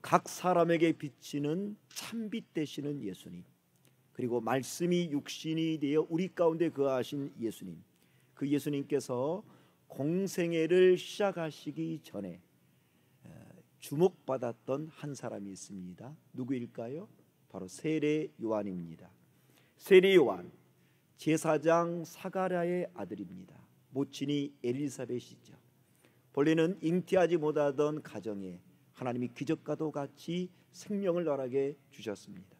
각 사람에게 비치는 참빛 되시는 예수님, 그리고 말씀이 육신이 되어 우리 가운데 거하신 예수님, 그 예수님께서 공생애를 시작하시기 전에 주목받았던 한 사람이 있습니다. 누구일까요? 바로 세례 요한입니다. 세례 요한, 제사장 사가랴의 아들입니다. 모친이 엘리사벳이죠. 본래는 잉태하지 못하던 가정에 하나님이 기적과도 같이 생명을 허락해 주셨습니다.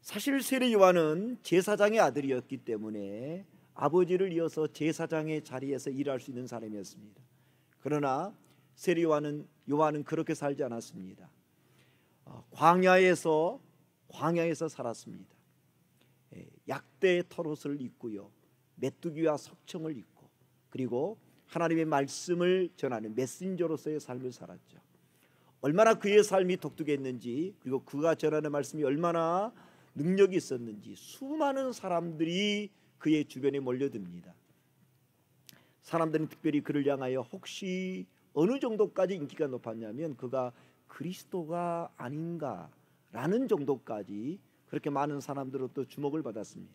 사실 세례 요한은 제사장의 아들이었기 때문에 아버지를 이어서 제사장의 자리에서 일할 수 있는 사람이었습니다. 그러나 세례 요한은 그렇게 살지 않았습니다. 광야에서 살았습니다. 약대 털옷을 입고요, 메뚜기와 석청을 입고, 그리고 하나님의 말씀을 전하는 메신저로서의 삶을 살았죠. 얼마나 그의 삶이 독특했는지, 그리고 그가 전하는 말씀이 얼마나 능력이 있었는지 수많은 사람들이 그의 주변에 몰려듭니다. 사람들은 특별히 그를 향하여 혹시 어느 정도까지 인기가 높았냐면 그가 그리스도가 아닌가라는 정도까지 그렇게 많은 사람들로부터 주목을 받았습니다.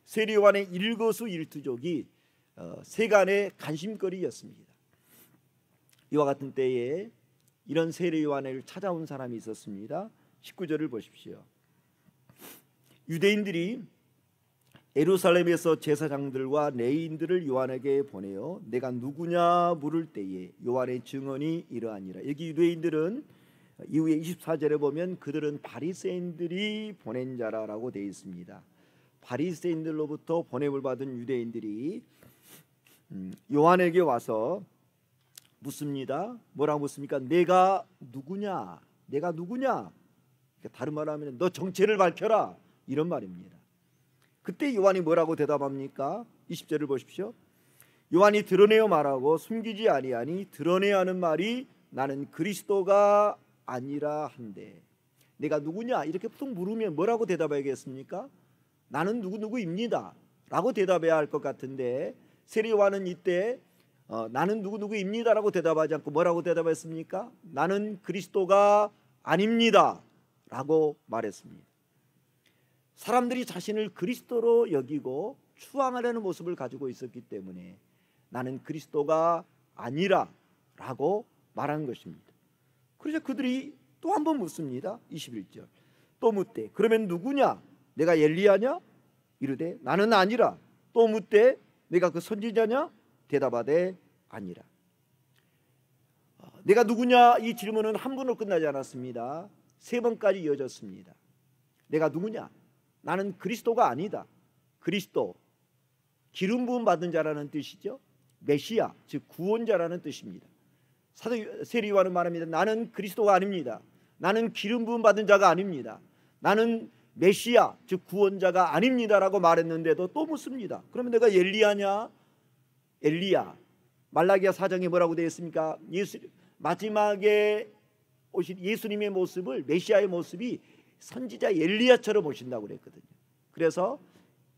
세례 요한의 일거수일투족이 세간의 관심거리였습니다. 이와 같은 때에 이런 세례 요한을 찾아온 사람이 있었습니다. 19절을 보십시오. 유대인들이 예루살렘에서 제사장들과 레위인들을 요한에게 보내어 내가 누구냐 물을 때에 요한의 증언이 이러하니라. 여기 유대인들은 이후에 24절에 보면 그들은 바리새인들이 보낸 자라라고 되어 있습니다. 바리새인들로부터 보냄을 받은 유대인들이 요한에게 와서 묻습니다. 뭐라고 묻습니까? 내가 누구냐? 내가 누구냐? 다른 말로 하면 너 정체를 밝혀라, 이런 말입니다. 그때 요한이 뭐라고 대답합니까? 20절을 보십시오. 요한이 드러내어 말하고 숨기지 아니하니 드러내야 하는 말이 나는 그리스도가 아니라 한데. 내가 누구냐 이렇게 보통 물으면 뭐라고 대답하겠습니까? 나는 누구누구입니다 라고 대답해야 할 것 같은데, 세례 요한은 이때 나는 누구누구입니다 라고 대답하지 않고 뭐라고 대답했습니까? 나는 그리스도가 아닙니다 라고 말했습니다. 사람들이 자신을 그리스도로 여기고 추앙하려는 모습을 가지고 있었기 때문에 나는 그리스도가 아니라 라고 말한 것입니다. 그래서 그들이 또 한 번 묻습니다. 21절 또 묻되 그러면 누구냐? 내가 엘리야냐? 이르되 나는 아니라. 또 묻되 내가 그 선지자냐? 대답하되 아니라. 내가 누구냐? 이 질문은 한 번으로 끝나지 않았습니다. 세 번까지 이어졌습니다. 내가 누구냐? 나는 그리스도가 아니다. 그리스도, 기름 부음 받은 자라는 뜻이죠. 메시아, 즉 구원자라는 뜻입니다. 사도 세례 요한은 말합니다. 나는 그리스도가 아닙니다. 나는 기름 부음 받은 자가 아닙니다. 나는 메시아, 즉 구원자가 아닙니다라고 말했는데도 또 묻습니다. 그러면 내가 엘리야냐? 엘리야. 말라기야 4장에 뭐라고 되어 있습니까? 마지막에 오신 예수님의 모습을, 메시아의 모습이 선지자 엘리야처럼 오신다고 그랬거든요. 그래서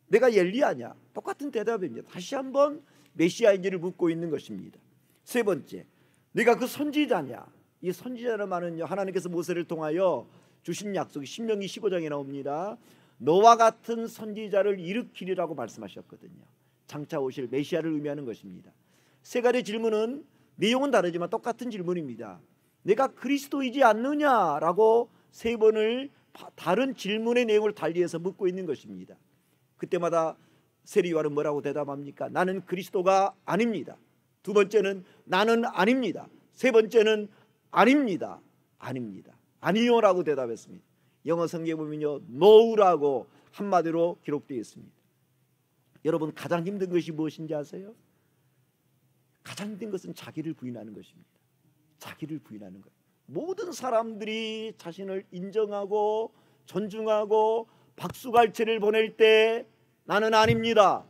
내가 엘리야냐? 똑같은 대답입니다. 다시 한번 메시아인지를 묻고 있는 것입니다. 세 번째, 내가 그 선지자냐? 이 선지자라는 말은요, 하나님께서 모세를 통하여 주신 약속이 신명기 15장에 나옵니다. 너와 같은 선지자를 일으키리라고 말씀하셨거든요. 장차 오실 메시아를 의미하는 것입니다. 세 가지 질문은 내용은 다르지만 똑같은 질문입니다. 내가 그리스도이지 않느냐라고 세 번을 다른 질문의 내용을 달리해서 묻고 있는 것입니다. 그때마다 세례 요한은 뭐라고 대답합니까? 나는 그리스도가 아닙니다. 두 번째는 나는 아닙니다. 세 번째는 아닙니다. 아닙니다. 아니요라고 대답했습니다. 영어 성경에 보면요, no라고 한마디로 기록되어 있습니다. 여러분, 가장 힘든 것이 무엇인지 아세요? 가장 힘든 것은 자기를 부인하는 것입니다. 자기를 부인하는 것. 모든 사람들이 자신을 인정하고 존중하고 박수갈채를 보낼 때 나는 아닙니다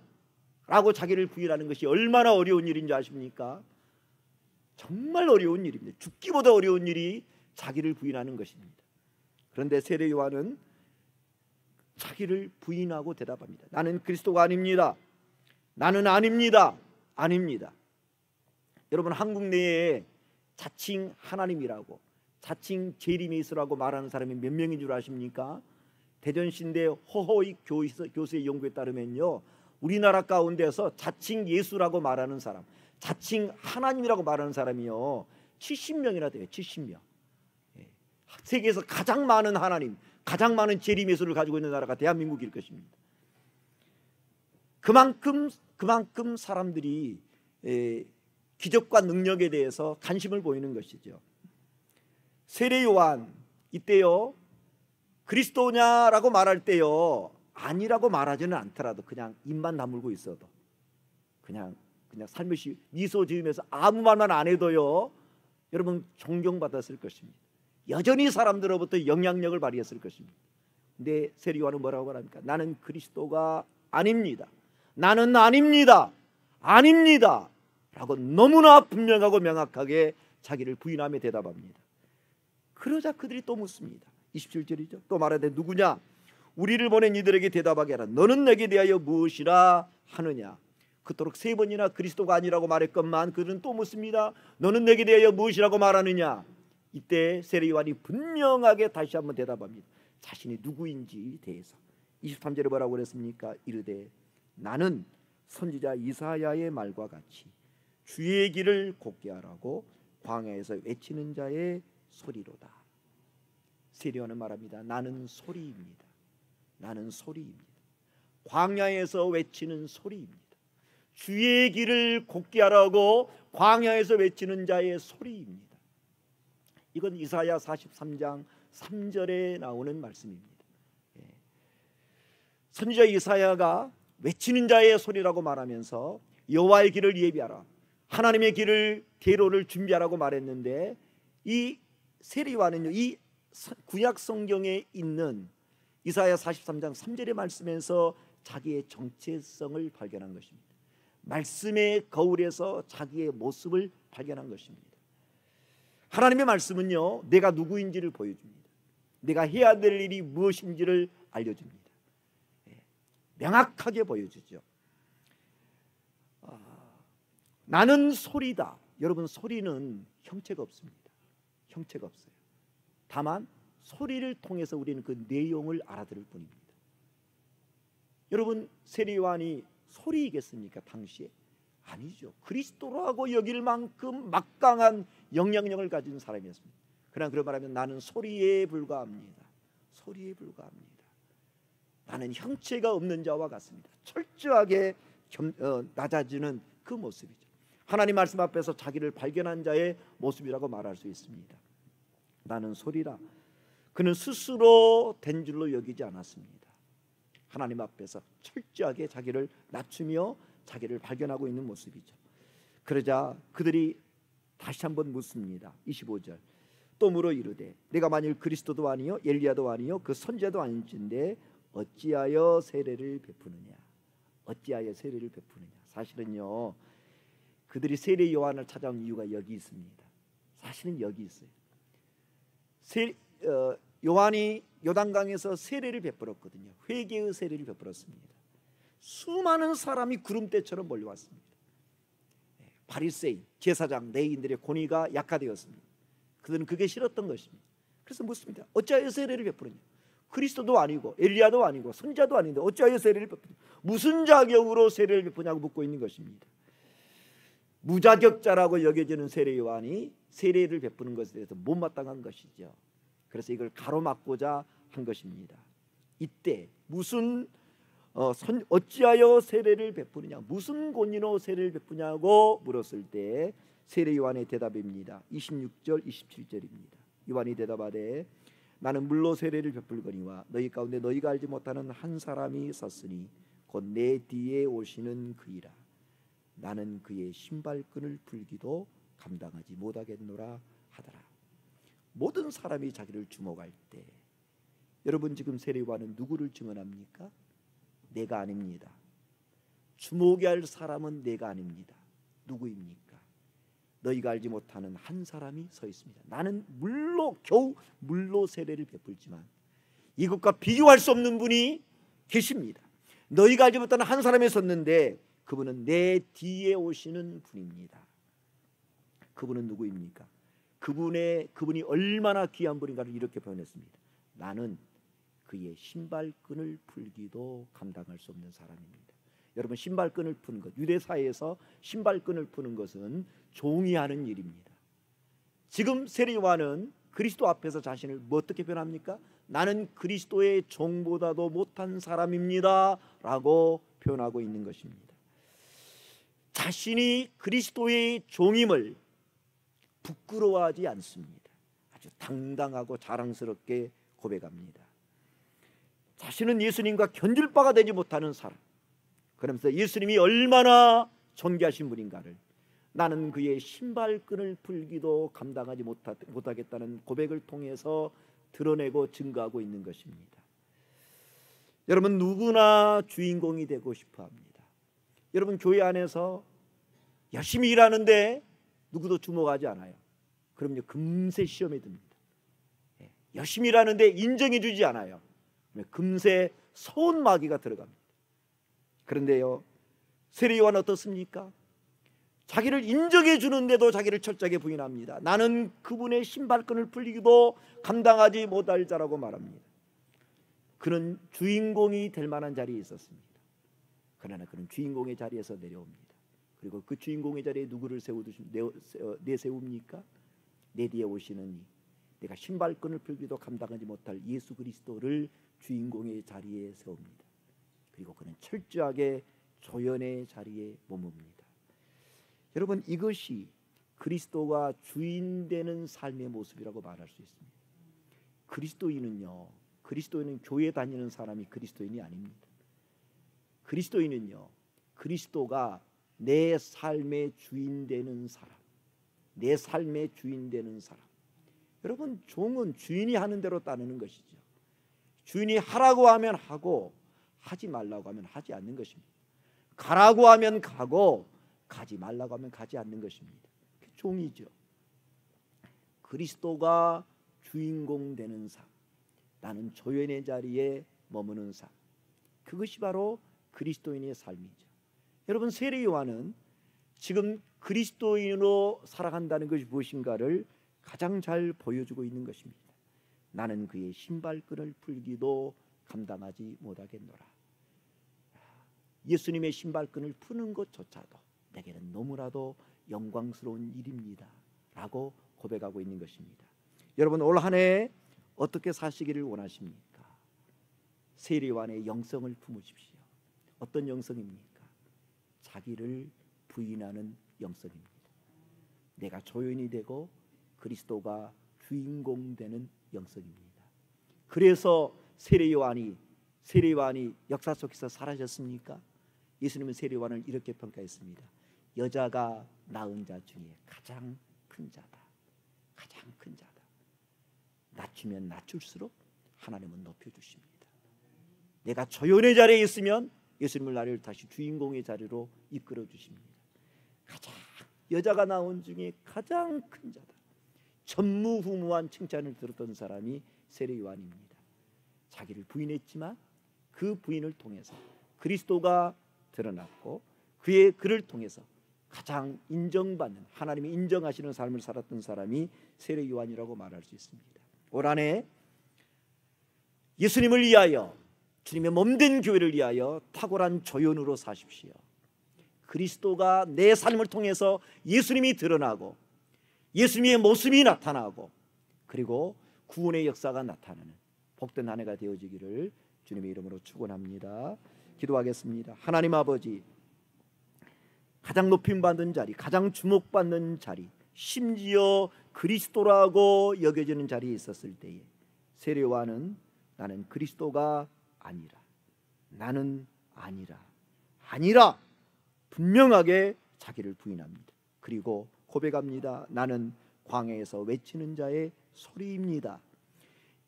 라고 자기를 부인하는 것이 얼마나 어려운 일인지 아십니까? 정말 어려운 일입니다. 죽기보다 어려운 일이 자기를 부인하는 것입니다. 그런데 세례 요한은 자기를 부인하고 대답합니다. 나는 그리스도가 아닙니다. 나는 아닙니다. 아닙니다. 여러분, 한국 내에 자칭 하나님이라고, 자칭 재림예수라고 말하는 사람이 몇 명인 줄 아십니까? 대전신대 허허익 교수의 연구에 따르면요, 우리나라 가운데서 자칭 예수라고 말하는 사람, 자칭 하나님이라고 말하는 사람이요 70명이나 돼요. 70명. 세계에서 가장 많은 하나님, 가장 많은 재림예수를 가지고 있는 나라가 대한민국일 것입니다. 그만큼 사람들이 기적과 능력에 대해서 관심을 보이는 것이죠. 세례 요한 이때요, 그리스도냐라고 말할 때요, 아니라고 말하지는 않더라도 그냥 입만 다물고 있어도 그냥 살며시 미소 지으면서 아무 말만 안 해도요, 여러분 존경받았을 것입니다. 여전히 사람들로부터 영향력을 발휘했을 것입니다. 근데 세례 요한은 뭐라고 말합니까? 나는 그리스도가 아닙니다. 나는 아닙니다. 아닙니다. 라고 너무나 분명하고 명확하게 자기를 부인하며 대답합니다. 그러자 그들이 또 묻습니다. 27절이죠. 또 말하되 누구냐? 우리를 보낸 이들에게 대답하게 하라. 너는 내게 대하여 무엇이라 하느냐? 그토록 3번이나 그리스도가 아니라고 말했건만 그들은 또 묻습니다. 너는 내게 대하여 무엇이라고 말하느냐? 이때 세례 요한이 분명하게 다시 한번 대답합니다. 자신이 누구인지 대해서. 23절에 뭐라고 그랬습니까? 이르되 나는 선지자 이사야의 말과 같이 주의 길을 곱게 하라고 광야에서 외치는 자의 소리로다. 세례 요한은 말합니다. 나는 소리입니다. 나는 소리입니다. 광야에서 외치는 소리입니다. 주의 길을 곱게 하라고 광야에서 외치는 자의 소리입니다. 이건 이사야 43장 3절에 나오는 말씀입니다. 선지자 이사야가 외치는 자의 소리라고 말하면서 여호와의 길을 예비하라, 하나님의 길을 대로를 준비하라고 말했는데, 이 세례 요한은요, 이 구약 성경에 있는 이사야 43장 3절의 말씀에서 자기의 정체성을 발견한 것입니다. 말씀의 거울에서 자기의 모습을 발견한 것입니다. 하나님의 말씀은요, 내가 누구인지를 보여줍니다. 내가 해야 될 일이 무엇인지를 알려줍니다. 명확하게 보여주죠. 나는 소리다. 여러분, 소리는 형체가 없습니다. 형체가 없어요. 다만 소리를 통해서 우리는 그 내용을 알아들을 뿐입니다. 여러분, 세례 요한이 소리이겠습니까? 당시에 아니죠. 그리스도라고 여길 만큼 막강한 영향력을 가진 사람이었습니다. 그러나 그런 말하면 나는 소리에 불과합니다. 소리에 불과합니다. 나는 형체가 없는 자와 같습니다. 철저하게 낮아지는 그 모습이죠. 하나님 말씀 앞에서 자기를 발견한 자의 모습이라고 말할 수 있습니다. 나는 소리라. 그는 스스로 된 줄로 여기지 않았습니다. 하나님 앞에서 철저하게 자기를 낮추며 자기를 발견하고 있는 모습이죠. 그러자 그들이 다시 한번 묻습니다. 25절. 또 물어 이르되 내가 만일 그리스도도 아니요 엘리야도 아니요 그 선지자도 아닌진데 어찌하여 세례를 베푸느냐? 어찌하여 세례를 베푸느냐? 사실은요, 그들이 세례 요한을 찾아온 이유가 여기 있습니다. 사실은 여기 있어요. 요한이 요단강에서 세례를 베풀었거든요. 회개의 세례를 베풀었습니다. 수많은 사람이 구름대처럼 몰려왔습니다. 바리새인, 제사장, 레위인들의 권위가 약화되었습니다. 그들은 그게 싫었던 것입니다. 그래서 묻습니다. 어찌하여 세례를 베푸느냐? 그리스도도 아니고 엘리야도 아니고 선지자도 아닌데 어찌하여 세례를 베푸냐? 무슨 자격으로 세례를 베푸냐고 묻고 있는 것입니다. 무자격자라고 여겨지는 세례 요한이 세례를 베푸는 것에 대해서 못마땅한 것이죠. 그래서 이걸 가로막고자 한 것입니다. 이때 무슨 어찌하여 세례를 베푸느냐, 무슨 권위로 세례를 베푸냐고 물었을 때 세례 요한의 대답입니다. 26절 27절입니다. 요한이 대답하되 나는 물로 세례를 베풀거니와 너희 가운데 너희가 알지 못하는 한 사람이 섰으니 곧 내 뒤에 오시는 그이라. 나는 그의 신발끈을 풀기도 감당하지 못하겠노라 하더라. 모든 사람이 자기를 주목할 때, 여러분 지금 세례 요한은 누구를 증언합니까? 내가 아닙니다. 주목해야 할 사람은 내가 아닙니다. 누구입니까? 너희가 알지 못하는 한 사람이 서 있습니다. 나는 겨우 물로 세례를 베풀지만 이것과 비교할 수 없는 분이 계십니다. 너희가 알지 못하는 한 사람이 섰는데 그분은 내 뒤에 오시는 분입니다. 그분은 누구입니까? 그분이 얼마나 귀한 분인가를 이렇게 표현했습니다. 나는 그의 신발끈을 풀기도 감당할 수 없는 사람입니다. 여러분, 신발끈을 푸는 것, 유대 사회에서 신발끈을 푸는 것은 종이 하는 일입니다. 지금 세례 요한은 그리스도 앞에서 자신을 어떻게 표현합니까? 나는 그리스도의 종보다도 못한 사람입니다 라고 표현하고 있는 것입니다. 자신이 그리스도의 종임을 부끄러워하지 않습니다. 아주 당당하고 자랑스럽게 고백합니다. 자신은 예수님과 견줄 바가 되지 못하는 사람, 그러면서 예수님이 얼마나 존귀하신 분인가를, 나는 그의 신발끈을 풀기도 감당하지 못하겠다는 고백을 통해서 드러내고 증거하고 있는 것입니다. 여러분, 누구나 주인공이 되고 싶어 합니다. 여러분, 교회 안에서 열심히 일하는데 누구도 주목하지 않아요. 그럼요, 금세 시험에 듭니다. 열심히 일하는데 인정해 주지 않아요. 금세 서운마귀가 들어갑니다. 그런데요, 세례 요한은 어떻습니까? 자기를 인정해 주는데도 자기를 철저하게 부인합니다. 나는 그분의 신발끈을 풀리기도 감당하지 못할 자라고 말합니다. 그는 주인공이 될 만한 자리에 있었습니다. 그러나 그는 주인공의 자리에서 내려옵니다. 그리고 그 주인공의 자리에 누구를 내세웁니까? 내 뒤에 오시는 이, 내가 신발끈을 풀기도 감당하지 못할 예수 그리스도를 주인공의 자리에 세웁니다. 그리고 그는 철저하게 조연의 자리에 머뭅니다. 여러분, 이것이 그리스도가 주인 되는 삶의 모습이라고 말할 수 있습니다. 그리스도인은 교회 다니는 사람이 그리스도인이 아닙니다. 그리스도인은요, 그리스도가 내 삶의 주인 되는 사람, 내 삶의 주인 되는 사람. 여러분, 종은 주인이 하는 대로 따르는 것이죠. 주인이 하라고 하면 하고, 하지 말라고 하면 하지 않는 것입니다. 가라고 하면 가고, 가지 말라고 하면 가지 않는 것입니다. 종이죠. 그리스도가 주인공 되는 삶, 나는 조연의 자리에 머무는 삶, 그것이 바로 그리스도인의 삶이죠. 여러분, 세례 요한은 지금 그리스도인으로 살아간다는 것이 무엇인가를 가장 잘 보여주고 있는 것입니다. 나는 그의 신발끈을 풀기도 감당하지 못하겠노라. 예수님의 신발끈을 푸는 것조차도 내게는 너무나도 영광스러운 일입니다 라고 고백하고 있는 것입니다. 여러분, 올 한 해 어떻게 사시기를 원하십니까? 세례 요한의 영성을 품으십시오. 어떤 영성입니까? 자기를 부인하는 영성입니다. 내가 조연이 되고 그리스도가 주인공 되는 영성입니다. 그래서 세례 요한이 역사 속에서 사라졌습니까? 예수님은 세례 요한을 이렇게 평가했습니다. 여자가 낳은 자 중에 가장 큰 자다. 가장 큰 자다. 낮추면 낮출수록 하나님은 높여주십니다. 내가 조연의 자리에 있으면 예수님은 나를 다시 주인공의 자리로 이끌어 주십니다. 여자가 낳은 중에 가장 큰 자다. 전무후무한 칭찬을 들었던 사람이 세례 요한입니다. 자기를 부인했지만 그 부인을 통해서 그리스도가 드러났고 그를 통해서 가장 인정받는, 하나님이 인정하시는 삶을 살았던 사람이 세례 요한이라고 말할 수 있습니다. 올 한 해 예수님을 위하여, 주님의 몸된 교회를 위하여 탁월한 조연으로 사십시오. 그리스도가 내 삶을 통해서 예수님이 드러나고 예수님의 모습이 나타나고 그리고 구원의 역사가 나타나는 복된 한 해가 되어지기를 주님의 이름으로 축원합니다. 기도하겠습니다. 하나님 아버지, 가장 높임받는 자리, 가장 주목받는 자리, 심지어 그리스도라고 여겨지는 자리에 있었을 때에 세례 요한은 나는 그리스도가 아니라, 나는 아니라 분명하게 자기를 부인합니다. 그리고 고백합니다. 나는 광야에서 외치는 자의 소리입니다.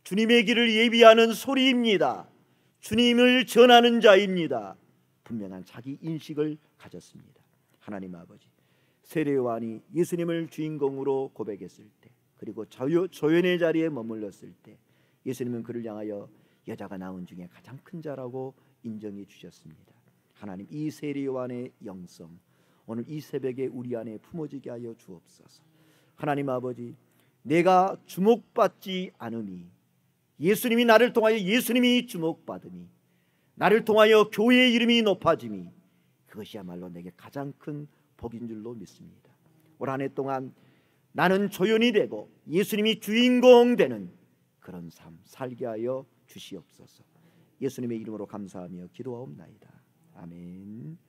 주님의 길을 예비하는 소리입니다. 주님을 전하는 자입니다. 분명한 자기 인식을 가졌습니다. 하나님 아버지, 세례 요한이 예수님을 주인공으로 고백했을 때, 그리고 조연의 자리에 머물렀을 때 예수님은 그를 향하여 여자가 낳은 중에 가장 큰 자라고 인정해 주셨습니다. 하나님, 이 세례 요한의 영성 오늘 이 새벽에 우리 안에 품어지게 하여 주옵소서. 하나님 아버지, 내가 주목받지 않음이, 예수님이 나를 통하여 예수님이 주목받음이, 나를 통하여 교회의 이름이 높아짐이, 그것이야말로 내게 가장 큰 복인 줄로 믿습니다. 올 한 해 동안 나는 조연이 되고 예수님이 주인공 되는 그런 삶 살게 하여 주시옵소서. 예수님의 이름으로 감사하며 기도하옵나이다. 아멘.